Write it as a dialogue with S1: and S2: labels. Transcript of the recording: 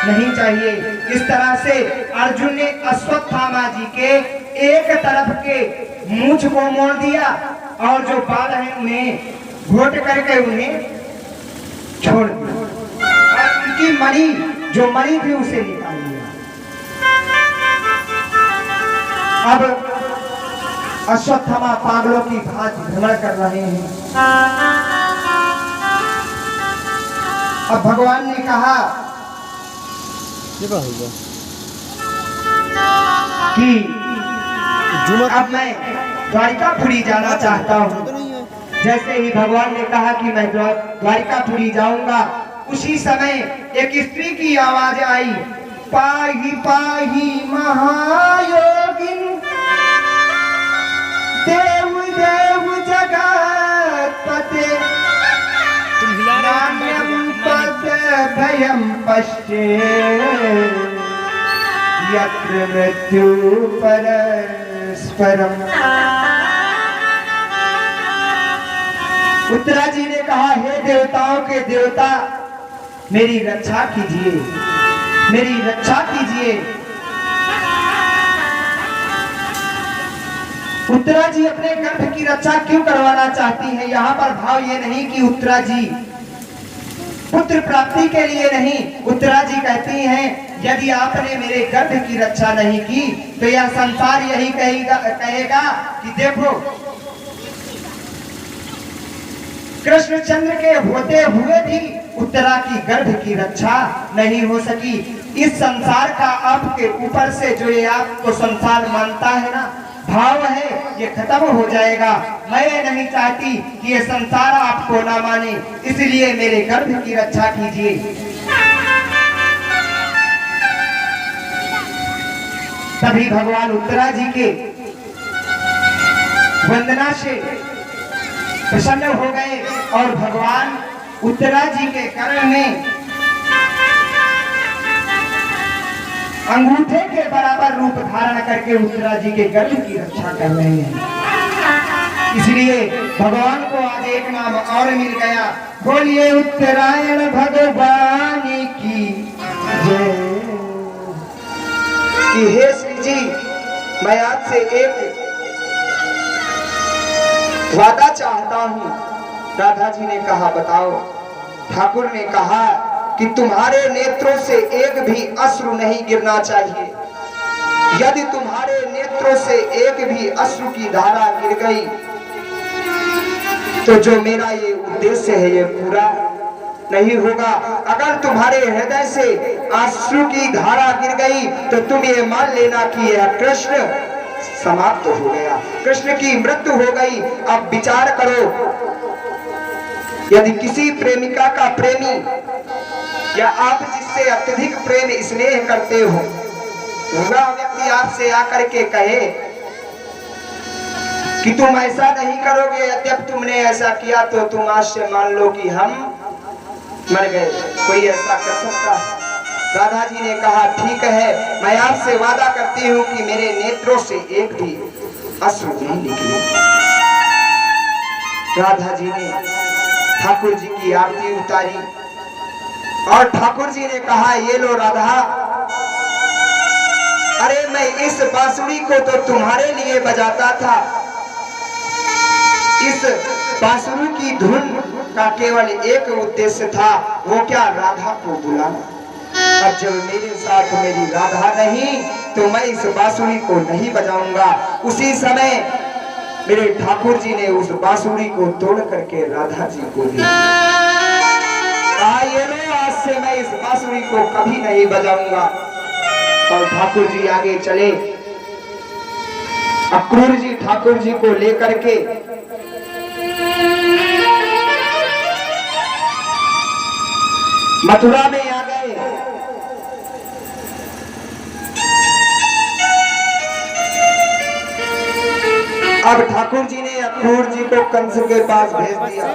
S1: नहीं चाहिए। इस तरह से अर्जुन ने अश्वत्थामा जी के एक तरफ के मूंछ को मोड़ दिया और जो बाल हैं उन्हें घोट करके उन्हें छोड़ दिया और उनकी मणि जो मणि थी उसे निकाल लिया। अब अश्वत्थामा पागलों की भांति भ्रमण कर रहे हैं। अब भगवान ने कहा कि अब मैं द्वारिकापुरी जाना चाहता हूँ। जैसे ही भगवान ने कहा कि मैं द्वारिकापुरी जाऊंगा, उसी समय एक स्त्री की आवाज आई, पाही पाही महायोगिन देव देव जगत्पते नान्यं पद भयं पश्ये यत्र मृत्यु परस्परम। उत्तरा जी ने कहा, हे देवताओं के देवता, मेरी रक्षा कीजिए, मेरी रक्षा कीजिए। उत्तरा जी अपने गर्भ की रक्षा क्यों करवाना चाहती हैं? यहाँ पर भाव ये नहीं कि उत्तरा जी पुत्र प्राप्ति के लिए नहीं। उत्तरा जी कहती हैं, यदि आपने मेरे गर्भ की रक्षा नहीं की तो यह संसार यही कहेगा कि देखो, कृष्णचंद्र के होते हुए भी उत्तरा की गर्भ की रक्षा नहीं हो सकी। इस संसार का आपके ऊपर से जो ये आपको संसार मानता है ना, भाव है, ये खत्म हो जाएगा। मैं नहीं चाहती कि ये संसार आपको ना माने, इसलिए मेरे गर्भ की रक्षा कीजिए। तभी भगवान उत्तरा जी के वंदना से प्रसन्न हो गए और भगवान उत्तरा जी के कर्ण में अंगूठे के बराबर रूप धारण करके उत्तरा जी के गर्भ की रक्षा कर रहे हैं। इसलिए भगवान को आज एक नाम और मिल गया। बोलिए उत्तरायण भगवान की जय। कि हे श्री जी, मैं आपसे एक वादा चाहता हूँ। राधा जी ने कहा, बताओ। ठाकुर ने कहा कि तुम्हारे नेत्रों से एक भी अश्रु नहीं गिरना चाहिए। यदि तुम्हारे नेत्रों से एक भी अश्रु की धारा गिर गई तो जो मेरा ये उद्देश्य है ये पूरा नहीं होगा। अगर तुम्हारे हृदय से अश्रु की धारा गिर गई तो तुम ये मान लेना कि यह कृष्ण समाप्त हो गया, कृष्ण की मृत्यु हो गई। अब विचार करो, यदि किसी प्रेमिका का प्रेमी या आप जिससे अत्यधिक प्रेम स्नेह करते हो, वह व्यक्ति आपसे आकर के कहे कि तुम ऐसा नहीं करोगे, यद्यपि तुमने ऐसा किया तो तुम आज से मान लो कि हम मर गए। कोई ऐसा कर सकता है? राधा जी ने कहा, ठीक है, मैं आपसे वादा करती हूँ कि मेरे नेत्रों से एक भी अश्रु नहीं निकले। राधा जी ने ठाकुर जी की आरती उतारी और ठाकुर जी ने कहा, ये लो राधा, अरे मैं इस बांसुरी को तो तुम्हारे लिए बजाता था। इस बांसुरी की धुन का केवल एक उद्देश्य था, वो क्या? राधा को बुलाना। अब जब मेरे साथ मेरी राधा नहीं तो मैं इस बांसुरी को नहीं बजाऊंगा। उसी समय मेरे ठाकुर जी ने उस बांसुरी को तोड़ करके राधा जी को दिया। ये लो, आज से मैं इस बांसुरी को कभी नहीं बजाऊंगा। और ठाकुर जी आगे चले। अक्रूर जी ठाकुर जी को लेकर के मथुरा में आ गए। अब ठाकुर जी ने अक्रूर जी को कंस के पास भेज दिया।